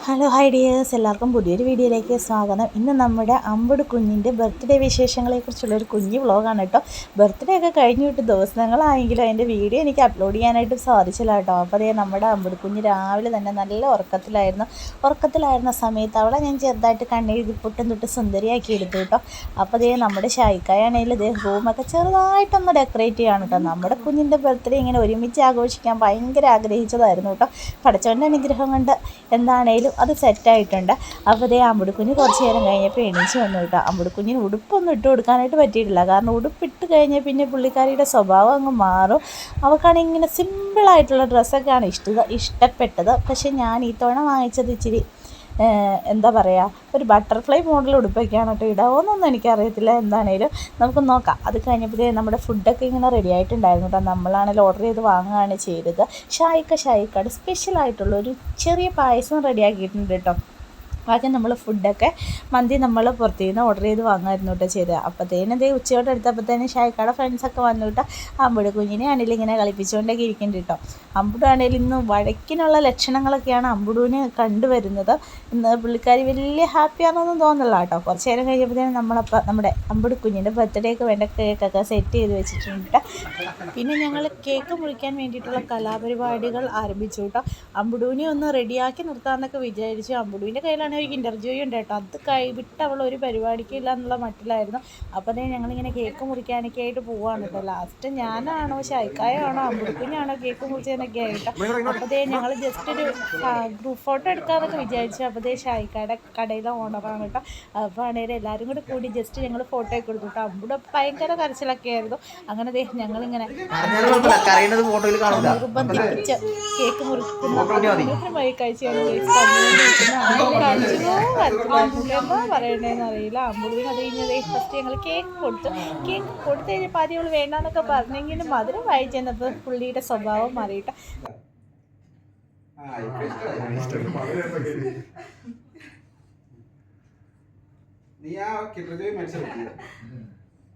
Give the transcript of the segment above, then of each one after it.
Hello hi dears, എല്ലാവർക്കും പുതിയൊരു വീഡിയോയിലേക്ക് സ്വാഗതം. ഇന്ന് നമ്മുടെ അമ്പുടു കുഞ്ഞിൻ്റെ ബർത്ത്ഡേ വിശേഷങ്ങളെക്കുറിച്ചുള്ളൊരു കുഞ്ഞു വ്ളോഗാണ് കേട്ടോ. ബർത്ത്ഡേ ഒക്കെ കഴിഞ്ഞു വിട്ട് ദിവസങ്ങളായെങ്കിലും അതിൻ്റെ വീഡിയോ എനിക്ക് അപ്ലോഡ് ചെയ്യാനായിട്ട് സാധിച്ചില്ല കേട്ടോ. അപ്പോൾ അതേ നമ്മുടെ അമ്പുടു കുഞ്ഞ് രാവിലെ തന്നെ നല്ല ഉറക്കത്തിലായിരുന്ന സമയത്ത് അവളെ ഞാൻ ചെറുതായിട്ട് കണ്ണെഴുതി പൊട്ടും തൊട്ട് സുന്ദരിയാക്കി എടുത്തു കേട്ടോ. അപ്പോൾ അതേ നമ്മുടെ ഷായിക്കായാണെങ്കിൽ ഇതേ റൂമൊക്കെ ചെറുതായിട്ടൊന്ന് ഡെക്കറേറ്റ് ചെയ്യാണ് കേട്ടോ. നമ്മുടെ കുഞ്ഞിൻ്റെ ബർത്ത്ഡേ ഇങ്ങനെ ഒരുമിച്ച് ആഘോഷിക്കാൻ ഭയങ്കര ആഗ്രഹിച്ചതായിരുന്നു കേട്ടോ. പടച്ചവൻ്റെ അനുഗ്രഹം കൊണ്ട് എന്താണേലും അത് സെറ്റായിട്ടുണ്ട്. അപ്പോൾ അതേ അമ്പുടുക്കുഞ്ഞ് കുറച്ച് നേരം കഴിഞ്ഞപ്പോൾ എണീച്ച് വന്നു കേട്ടോ. അമ്പുടുക്കുഞ്ഞിന് ഉടുപ്പൊന്നും ഇട്ട് കൊടുക്കാനായിട്ട് പറ്റിയിട്ടില്ല. കാരണം ഉടുപ്പിട്ട് കഴിഞ്ഞാൽ പിന്നെ പുള്ളിക്കാരിയുടെ സ്വഭാവം അങ്ങ് മാറും. അവൾക്കാണെങ്കിൽ ഇങ്ങനെ സിമ്പിളായിട്ടുള്ള ഡ്രസ്സൊക്കെയാണ് ഇഷ്ടപ്പെട്ടത്. പക്ഷേ ഞാൻ ഈ തവണ വാങ്ങിച്ചത് ഇച്ചിരി എന്താ പറയുക, ഒരു ബട്ടർഫ്ലൈ മോഡൽ ഉടുപ്പൊക്കെയാണ് കേട്ടോ. ഇടാവോന്നൊന്നും എനിക്കറിയത്തില്ല. എന്താണേലും നമുക്ക് നോക്കാം. അത് കഴിഞ്ഞപ്പോഴേ നമ്മുടെ ഫുഡൊക്കെ ഇങ്ങനെ റെഡി ആയിട്ടുണ്ടായിരുന്നു കേട്ടോ. നമ്മളാണെങ്കിൽ ഓർഡർ ചെയ്ത് വാങ്ങുകയാണ് ചെയ്തത്. ഷായിക്കയുടെ സ്പെഷ്യലായിട്ടുള്ള ഒരു ചെറിയ പായസം റെഡിയാക്കിയിട്ടുണ്ട് കേട്ടോ. ബാക്കി നമ്മൾ ഫുഡൊക്കെ മന്തി നമ്മൾ പുറത്തു നിന്ന് ഓർഡർ ചെയ്ത് വാങ്ങായിരുന്നു കേട്ടോ ചെയ്തത്. അപ്പോഴത്തേനും ഇതേ ഉച്ചയോടെ എടുത്തപ്പോഴത്തേനും ഷായിക്കയുടെ ഫ്രണ്ട്സൊക്കെ വന്നു കേട്ടോ. അമ്പുടു കുഞ്ഞിനെ ആണെങ്കിലും ഇങ്ങനെ കളിപ്പിച്ചുകൊണ്ടൊക്കെ ഇരിക്കുന്നുണ്ട് കേട്ടോ. അമ്പുടു ആണെങ്കിലും ഇന്ന് വഴക്കിനുള്ള ലക്ഷണങ്ങളൊക്കെയാണ് അമ്പുടുവിന് കണ്ടുവരുന്നത്. ഇന്ന് പുള്ളിക്കാരി വലിയ ഹാപ്പിയാണെന്നൊന്നും തോന്നില്ല കേട്ടോ. കുറച്ച് നേരം കഴിഞ്ഞപ്പോഴത്തേനും നമ്മുടെ അമ്പുടു കുഞ്ഞിൻ്റെ ബർത്ത്ഡേക്ക് വേണ്ട കേക്കൊക്കെ സെറ്റ് ചെയ്ത് വെച്ചിട്ടുണ്ട്. പിന്നെ ഞങ്ങൾ കേക്ക് മുറിക്കാൻ വേണ്ടിയിട്ടുള്ള കലാപരിപാടികൾ ആരംഭിച്ചു കേട്ടോ. അമ്പുടുവിനെ ഒന്ന് റെഡിയാക്കി നിർത്താമെന്നൊക്കെ വിചാരിച്ചു. അമ്പുടുവിൻ്റെ കയ്യിലാണ് ഒരു ഇൻ്റർവ്യൂ ഉണ്ട് കേട്ടോ. അത് വിട്ട് അവൾ ഒരു പരിപാടിക്കില്ല എന്നുള്ള മട്ടിലായിരുന്നു. അപ്പോൾ തന്നെ ഞങ്ങളിങ്ങനെ കേക്ക് മുറിക്കാനൊക്കെ ആയിട്ട് പോവാണ് കേട്ടോ. ലാസ്റ്റ് ഞാനാണോ ഷായിക്കായാണോ അമ്പുടുക്കുഞ്ഞാണോ കേക്ക് മുറിച്ചതിനൊക്കെ ആയിട്ടോ. അപ്പോഴത്തേ ഞങ്ങൾ ജസ്റ്റ് ഒരു ഗ്രൂപ്പ് ഫോട്ടോ എടുക്കാമെന്നൊക്കെ വിചാരിച്ചു. അപ്പോഴത്തേ ഷായിക്കയുടെ കടയിലെ ഓണറാണ് കേട്ടോ. അപ്പോൾ ആണെങ്കിൽ എല്ലാവരും കൂടെ കൂടി ജസ്റ്റ് ഞങ്ങൾ ഫോട്ടോ ഒക്കെ എടുത്തു കേട്ടോ. അമ്പുടെ ഭയങ്കര കരച്ചിലൊക്കെ ആയിരുന്നു. അങ്ങനെ ഞങ്ങളിങ്ങനെ നിർബന്ധിപ്പിച്ച് കേക്ക് മുറിക്കുന്നതുമായി കഴിച്ചാണ് എന്താ പറയണേന്ന് അറിയില്ല. അമ്പുടുവിന് അത് കഴിഞ്ഞത് ഫസ്റ്റ് ഞങ്ങൾ കേക്ക് കൊടുത്തു കഴിഞ്ഞപ്പോൾ ആദ്യം അവൾ വേണ്ടാന്നൊക്കെ പറഞ്ഞെങ്കിലും മധുരം വായിച്ചു ചെന്നപ്പോൾ പുള്ളിയുടെ സ്വഭാവം മാറിയിട്ട്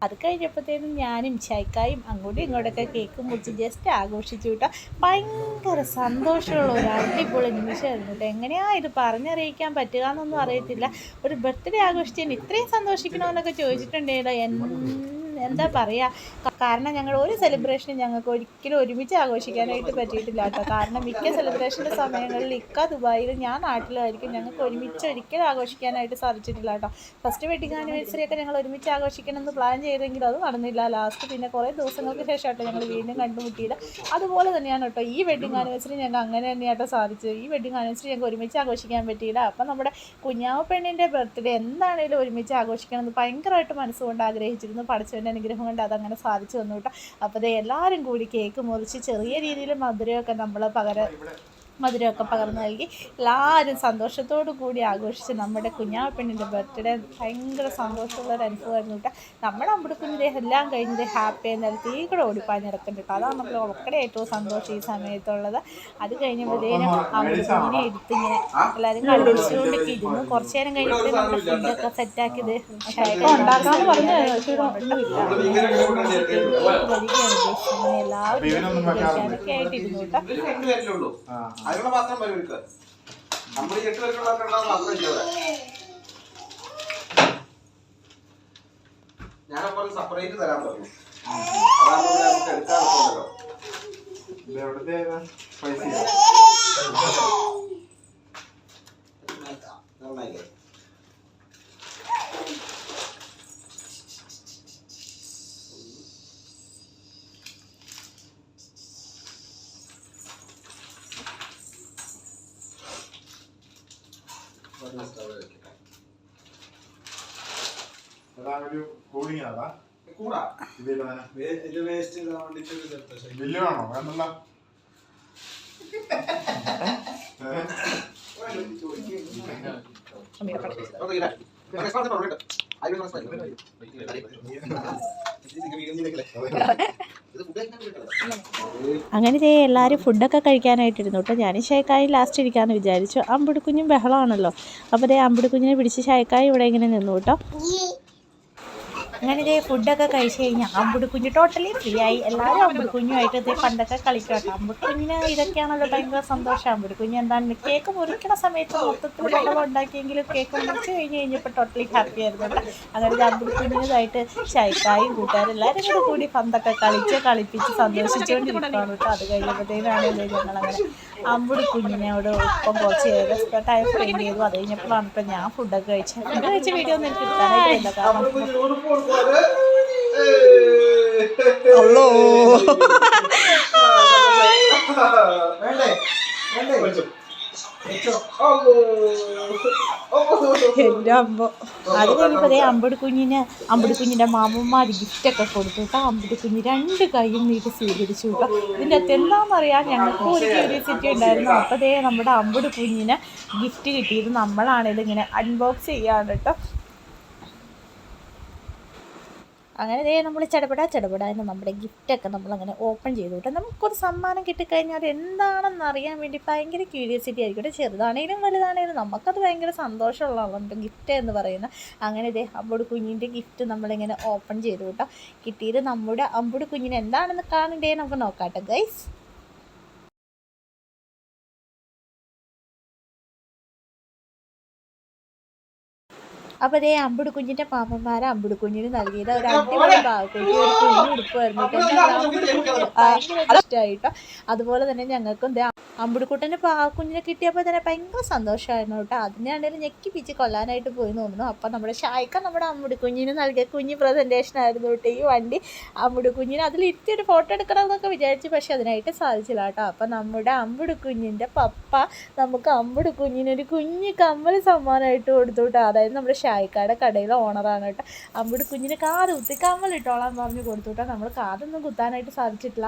അത് കഴിഞ്ഞപ്പോഴത്തേനും ഞാനും ഷായിക്കായും അങ്ങോട്ടും ഇങ്ങോട്ടൊക്കെ കേക്ക് മുറിച്ച് ജസ്റ്റ് ആഘോഷിച്ചു കേട്ടോ. ഭയങ്കര സന്തോഷമുള്ള ഒരു അടിപൊളി നിമിഷമായിരുന്നു കേട്ടോ. എങ്ങനെയാണ് ഇത് പറഞ്ഞറിയിക്കാൻ പറ്റുക എന്നൊന്നും അറിയത്തില്ല. ഒരു ബർത്ത്ഡേ ആഘോഷിച്ചതിന് ഇത്രയും സന്തോഷിക്കണമെന്നൊക്കെ ചോദിച്ചിട്ടുണ്ടല്ലോ. എന്താ പറയുക, കാരണം ഞങ്ങൾ ഒരു സെലിബ്രേഷനും ഞങ്ങൾക്ക് ഒരിക്കലും ഒരുമിച്ച് ആഘോഷിക്കാനായിട്ട് പറ്റിയിട്ടില്ല കേട്ടോ. കാരണം മിക്ക സെലിബ്രേഷൻ്റെ സമയങ്ങളിൽ ദുബായിലും ഞാൻ നാട്ടിലായിരിക്കും. ഞങ്ങൾക്ക് ഒരുമിച്ച് ഒരിക്കലും ആഘോഷിക്കാനായിട്ട് സാധിച്ചിട്ടില്ല കേട്ടോ. ഫസ്റ്റ് വെഡിങ് ആനിവേഴ്സറി ഒക്കെ ഞങ്ങൾ ഒരുമിച്ച് ആഘോഷിക്കണമെന്ന് പ്ലാൻ ചെയ്തെങ്കിലും അത് നടന്നില്ല. ലാസ്റ്റ് പിന്നെ കുറേ ദിവസങ്ങൾക്ക് ശേഷം കേട്ടോ ഞങ്ങൾ വീണ്ടും കണ്ടുമുട്ടിയത്. അതുപോലെ തന്നെയാണ് കേട്ടോ ഈ വെഡിങ് ആനിവേഴ്സറി ഞങ്ങൾക്ക് അങ്ങനെ തന്നെയാട്ടോ സാധിച്ചത്. ഈ വെഡിങ് ആനിവേഴ്സറി ഞങ്ങൾക്ക് ഒരുമിച്ച് ആഘോഷിക്കാൻ പറ്റിയില്ല. അപ്പം നമ്മുടെ കുഞ്ഞാവ് പെണ്ണിൻ്റെ ബർത്ത്ഡേ എന്താണേലും ഒരുമിച്ച് ആഘോഷിക്കണമെന്ന് ഭയങ്കരമായിട്ട് മനസ്സുകൊണ്ട് ആഗ്രഹിച്ചിരുന്നു. പഠിച്ചവൻ്റെ അനുഗ്രഹം കൊണ്ട് അതങ്ങനെ സാധിച്ചു വന്നു കേട്ടോ. അപ്പോൾ എല്ലാവരും കൂടി കേക്ക് മുറിച്ച് ചെറിയ രീതിയിൽ മധുരമൊക്കെ പകർന്നു നൽകി എല്ലാവരും സന്തോഷത്തോടു കൂടി ആഘോഷിച്ച് നമ്മുടെ കുഞ്ഞാവ് പെണ്ണിൻ്റെ ബർത്ത്ഡേ ഭയങ്കര സന്തോഷമുള്ളൊരു അനുഭവമായിരുന്നു കേട്ടോ. നമ്മുടെ അമ്പുടുക്കുഞ്ഞിൻ്റെ എല്ലാം കഴിഞ്ഞത് ഹാപ്പി നിലത്ത് ഈ കൂടെ ഓടിപ്പാഞ്ഞിടക്കുന്നുണ്ട് കേട്ടോ. അതാണ് നമ്മൾ ഉൾക്കടെ ഏറ്റവും സന്തോഷം ഈ സമയത്തുള്ളത്. അത് കഴിഞ്ഞപ്പോഴത്തേനും അമ്പുടുക്കുഞ്ഞിനെ എടുത്തിങ്ങനെ എല്ലാവരും കളിച്ചുകൊണ്ടൊക്കെ ഇരുന്നു. കുറച്ച് നേരം കഴിഞ്ഞിട്ട് നമ്മുടെ ഫുഡൊക്കെ സെറ്റാക്കിയത് ഉണ്ടാക്കാമെന്ന് പറഞ്ഞു. എല്ലാവരും കഴിക്കാനൊക്കെ ആയിട്ടിരുന്നു കേട്ടോ. അതിനുള്ള മാത്രം പരിപാടിക്ക് നമ്മൾ 8 പേർക്കുള്ള മാത്രം ഇല്ല. ഞാനപ്പോൾ സെപ്പറേറ്റ് തരാൻ പറഞ്ഞു. അതാണ് നമുക്ക് എടുക്കാൻ പറ്റുമല്ലോ. ഒരു കൂളിംഗ് ആണോ കൂടാ ഇത് വേസ്റ്റ് ബില്ല് വേണോ വേണ്ടല്ല. അങ്ങനെ എല്ലാവരും ഫുഡൊക്കെ കഴിക്കാനായിട്ടിരുന്നു കേട്ടോ. ഞാൻ ഷായിക്കായി ലാസ്റ്റ് ഇരിക്കാമെന്ന് വിചാരിച്ചു. അമ്പുടുക്കുഞ്ഞും ബഹളമാണല്ലോ. അപ്പോൾ അമ്പുടുക്കുഞ്ഞിനെ പിടിച്ച് ഷായിക്കായി ഇവിടെ ഇങ്ങനെ നിന്നു കേട്ടോ. അങ്ങനെ ഇതേ ഫുഡൊക്കെ കഴിച്ച് കഴിഞ്ഞാൽ അമ്പുടുക്കുഞ്ഞ് ടോട്ടലി ഫ്രീ ആയി. എല്ലാവരും അമ്പുടുക്കുഞ്ഞുമായിട്ട് ഇതേ പണ്ടൊക്കെ കളിക്കും കേട്ടോ. അമ്പുടുക്കുഞ്ഞിന് ഇതൊക്കെയാണല്ലോ ഭയങ്കര സന്തോഷം. അമ്പുടുക്കുഞ്ഞ് എന്താണ് കേക്ക് മുറിക്കണ സമയത്ത് മൊത്തത്തിൽ ബഹളം ഉണ്ടാക്കിയെങ്കിലും കേക്ക് മുറിച്ച് കഴിഞ്ഞപ്പോൾ ടോട്ടലി ഹാപ്പി ആയിരുന്നു കേട്ടോ. അങ്ങനെ അമ്പുടുക്കുഞ്ഞിനായിട്ട് ഷൈക്കായും കൂട്ടുകാരും എല്ലാവരും കൂടി പന്തൊക്കെ കളിപ്പിച്ച് സന്തോഷിച്ചുകൊണ്ടിരിക്കുകയാണ് കേട്ടോ. അത് കഴിയുമ്പോഴത്തേനാണ് ഞങ്ങളങ്ങനെ അമ്പുടുക്കുഞ്ഞിനോട് ഒപ്പം കുറച്ച് ടൈം സ്പെൻഡ് ചെയ്തു. അത് കഴിഞ്ഞപ്പോഴാണ് ഇപ്പോൾ ഞാൻ ഫുഡൊക്കെ കഴിച്ചത്. ഫുഡ് കഴിച്ച വീഡിയോ ഒന്നും എനിക്ക് എടുക്കാനായിട്ടില്ല. കാരണം ഹലോ എൻ്റെ അമ്മ അത് കഴിയുമ്പോഴേ അമ്പുടുക്കുഞ്ഞിൻ്റെ മാമന്മാർ ഗിഫ്റ്റൊക്കെ കൊടുത്തു കേട്ടോ. അമ്പുടുക്കുഞ്ഞ് 2 കൈയും നീട്ടി സ്വീകരിച്ചു കേട്ടോ. ഇതിൻ്റെ അകത്ത് എന്താണെന്നറിയാൻ ഞങ്ങൾക്ക് ഒരു ക്യൂരിയോസിറ്റി ഉണ്ടായിരുന്നു. അപ്പോൾ നമ്മുടെ അമ്പുടുക്കുഞ്ഞിന് ഗിഫ്റ്റ് കിട്ടിയത് നമ്മളാണേലും ഇങ്ങനെ അൺബോക്സ് ചെയ്യാണ് കേട്ടോ. അങ്ങനെ നമ്മൾ ചടപടാന്ന് നമ്മുടെ ഗിഫ്റ്റൊക്കെ നമ്മളങ്ങനെ ഓപ്പൺ ചെയ്തു കേട്ടോ. നമുക്കൊരു സമ്മാനം കിട്ടിക്കഴിഞ്ഞാൽ അത് എന്താണെന്ന് അറിയാൻ വേണ്ടി ഭയങ്കര ക്യൂരിയോസിറ്റി ആയിരിക്കും. ചെറുതാണേലും വലുതാണേലും നമുക്കത് ഭയങ്കര സന്തോഷമുള്ളതാണ് ഗിഫ്റ്റ് എന്ന് പറയുന്നത്. അങ്ങനെ അമ്പുടുക്കുഞ്ഞിൻ്റെ ഗിഫ്റ്റ് നമ്മളിങ്ങനെ ഓപ്പൺ ചെയ്തു കേട്ടോ. കിട്ടിയത് നമ്മുടെ അമ്പുടുക്കുഞ്ഞിന് എന്താണെന്ന് കാണണ്ടേ, നമുക്ക് നോക്കാട്ടെ ഗൈസ്. അപ്പോൾ അമ്പുടുക്കുഞ്ഞിൻ്റെ മാമന്മാരെ അമ്പുടുക്കുഞ്ഞിന് നൽകിയത് ഒരു അടിപൊളി പാവക്കുട്ടി ഒരു കുഞ്ഞു ഉടുപ്പായിരുന്നു കേട്ടോ. ഭയങ്കര ഇഷ്ടമായിട്ടോ. അതുപോലെ തന്നെ ഞങ്ങൾക്കും അമ്പുടുക്കുട്ടൻ്റെ പാവക്കുഞ്ഞിനെ കിട്ടിയപ്പോൾ തന്നെ ഭയങ്കര സന്തോഷമായിരുന്നു കേട്ടോ. അതിനാണെങ്കിലും ഞെക്കിപ്പിച്ച് കൊല്ലാനായിട്ട് പോയി തോന്നുന്നു. അപ്പോൾ നമ്മുടെ ഷായ്ക്ക നമ്മുടെ അമ്പുടുക്കുഞ്ഞിന് നൽകിയ കുഞ്ഞ് പ്രസൻറ്റേഷൻ ആയിരുന്നു കേട്ടോ ഈ വണ്ടി. അമ്പുടുക്കുഞ്ഞിന് അതിലിരുത്തി ഒരു ഫോട്ടോ എടുക്കണമെന്നൊക്കെ വിചാരിച്ചു, പക്ഷെ അതിനായിട്ട് സാധിച്ചില്ല കേട്ടോ. അപ്പോൾ നമ്മുടെ അമ്പുടുക്കുഞ്ഞിൻ്റെ പപ്പ നമുക്ക് അമ്പുടുക്കുഞ്ഞിനൊരു കുഞ്ഞ് കമ്മൽ സമ്മാനമായിട്ട് കൊടുത്തു കേട്ടോ. അതായത് നമ്മുടെ ഷായ്ക്കയുടെ കടയിലെ ഓണറാണ് കേട്ടോ. അമ്പുടുക്കുഞ്ഞിന് കാത് കുത്തി കമ്മലിട്ടോളാൻ പറഞ്ഞു കൊടുത്തു കേട്ടോ. നമ്മൾ കാതൊന്നും കുത്താനായിട്ട് സാധിച്ചിട്ടില്ല.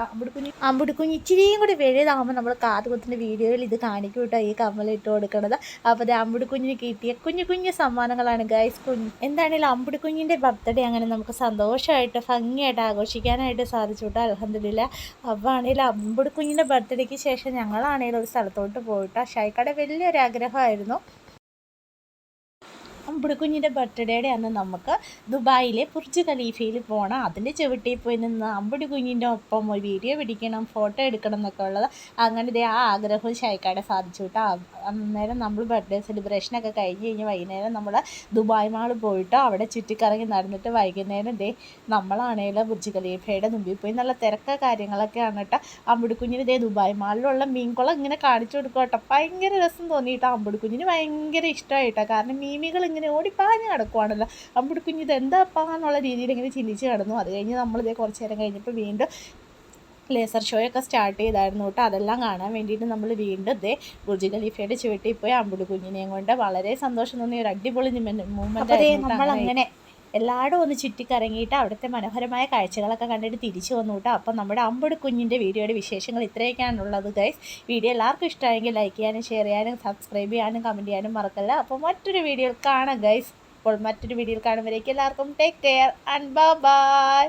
അമ്പുടുക്കുഞ്ഞ് ഇച്ചിരിയും കൂടി വലുതാകുമ്പോൾ നമ്മൾ കാത് കുത്തിൻ്റെ വീഡിയോയിൽ ഇത് കാണിക്കും കേട്ടോ, ഈ കമ്മലിട്ട് കൊടുക്കണത്. അപ്പോൾ അമ്പുടുക്കുഞ്ഞിന് കിട്ടിയ കുഞ്ഞു സമ്മാനങ്ങളാണ് ഗൈസ്. എന്താണെങ്കിലും അമ്പുടുക്കുഞ്ഞിൻ്റെ ബർത്ത്ഡേ അങ്ങനെ നമുക്ക് സന്തോഷമായിട്ട് ഭംഗിയായിട്ട് ആഘോഷിക്കാനായിട്ട് സാധിച്ചു കേട്ടോ. അൽഹംദുലില്ലാ. അപ്പോൾ ആണെങ്കിലും അമ്പുടുക്കുഞ്ഞിൻ്റെ ബർത്ത്ഡേക്ക് ശേഷം ഞങ്ങളാണെങ്കിലും ഒരു സ്ഥലത്തോട്ട് പോയിട്ടോ. ഷായ്ക്കയുടെ വലിയൊരു ആഗ്രഹമായിരുന്നു അമ്പുടുക്കുഞ്ഞിൻ്റെ ബർത്ത്ഡേയുടെ അന്ന് നമുക്ക് ദുബായിലെ ബുർജ് ഖലീഫയിൽ പോകണം. അതിൻ്റെ ചുവട്ടിൽ പോയി നിന്ന് അമ്പുടുക്കുഞ്ഞിൻ്റെ ഒപ്പം ഒരു വീഡിയോ പിടിക്കണം, ഫോട്ടോ എടുക്കണം എന്നൊക്കെ ഉള്ളത്. അങ്ങനെ ആ ആഗ്രഹവും ഷായ്ക്കയുടെ സാധിച്ചു കേട്ടോ. അന്നേരം നമ്മൾ ബർത്ത്ഡേ സെലിബ്രേഷനൊക്കെ കഴിഞ്ഞ് വൈകുന്നേരം നമ്മൾ ദുബായ് മാൾ പോയിട്ടോ. അവിടെ ചുറ്റിക്കറങ്ങി നടന്നിട്ട് വൈകുന്നേരം നമ്മളാണെങ്കിലും ബുർജ് ഖലീഫയുടെ മുമ്പിൽ പോയി നല്ല തിരക്ക കാര്യങ്ങളൊക്കെയാണ് കേട്ടോ. അമ്പുടുക്കുഞ്ഞിന് ദുബായ് മാളിലുള്ള മീൻകുളം ഇങ്ങനെ കാണിച്ചു കൊടുക്കും കേട്ടോ. ഭയങ്കര രസം തോന്നിയിട്ടോ. അമ്പുടുക്കുഞ്ഞിന് ഭയങ്കര ഇഷ്ടമായിട്ടോ. കാരണം മീമികൾ ഇങ്ങനെ ഓടിപ്പാഞ്ഞ് കിടക്കുവാണല്ലോ. അമ്പുടുക്കുഞ്ഞ് ഇത് എന്താപ്പാന്നുള്ള രീതിയിൽ ഇങ്ങനെ ചിന്തിച്ച് കിടന്നു. അത് കഴിഞ്ഞ് നമ്മളിതേ കുറച്ച് നേരം കഴിഞ്ഞപ്പോൾ വീണ്ടും ലേസർ ഷോയൊക്കെ സ്റ്റാർട്ട് ചെയ്തായിരുന്നു കേട്ടോ. അതെല്ലാം കാണാൻ വേണ്ടിയിട്ട് നമ്മൾ വീണ്ടും ബുർജ് ഖലീഫയുടെ ചുവട്ടിൽ പോയി അമ്പുടുക്കുഞ്ഞിനെയും കൊണ്ട് വളരെ സന്തോഷം തോന്നിയ ഒരു അടിപൊളി മൂവ്മെന്റ്. നമ്മളങ്ങനെ എല്ലായിടും ഒന്ന് ചുറ്റിക്കറങ്ങിയിട്ട് അവിടുത്തെ മനോഹരമായ കാഴ്ചകളൊക്കെ കണ്ടിട്ട് തിരിച്ചു വന്നു കേട്ടോ. അപ്പം നമ്മുടെ അമ്പുടുക്കുഞ്ഞിൻ്റെ വീഡിയോയുടെ വിശേഷങ്ങൾ ഇത്രയൊക്കെയാണുള്ളത് ഗൈസ്. വീഡിയോ എല്ലാവർക്കും ഇഷ്ടമായെങ്കിൽ ലൈക്ക് ചെയ്യാനും ഷെയർ ചെയ്യാനും സബ്സ്ക്രൈബ് ചെയ്യാനും കമൻറ്റ് ചെയ്യാനും മറക്കല്ല. അപ്പോൾ മറ്റൊരു വീഡിയോയിൽ കാണാം ഗൈസ്. അപ്പോൾ മറ്റൊരു വീഡിയോയിൽ കാണുമ്പോഴേക്കും എല്ലാവർക്കും ടേക്ക് കെയർ ആൻഡ് ബൈ.